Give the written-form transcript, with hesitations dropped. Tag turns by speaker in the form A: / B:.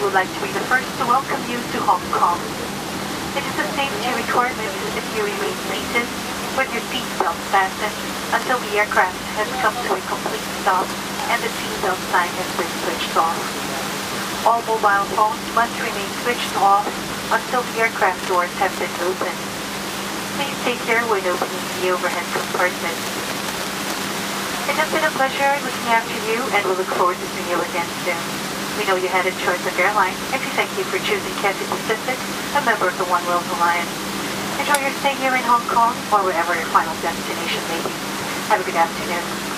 A: would like to be the first to welcome you to Hong Kong. It is a safety requirement that you remain seated with your seatbelt fastened until the aircraft has come to a complete stop and the seatbelt sign has been switched off. All mobile phones must remain switched off until the aircraft doors have been opened. Please take care when opening the overhead compartment. It has been a pleasure looking after you, and we look forward to seeing you again soon. We know you had a choice of airline, and we thank you for choosing Cathay Pacific, a member of the One World Alliance. Enjoy your stay here in Hong Kong, or wherever your final destination may be. Have a good afternoon.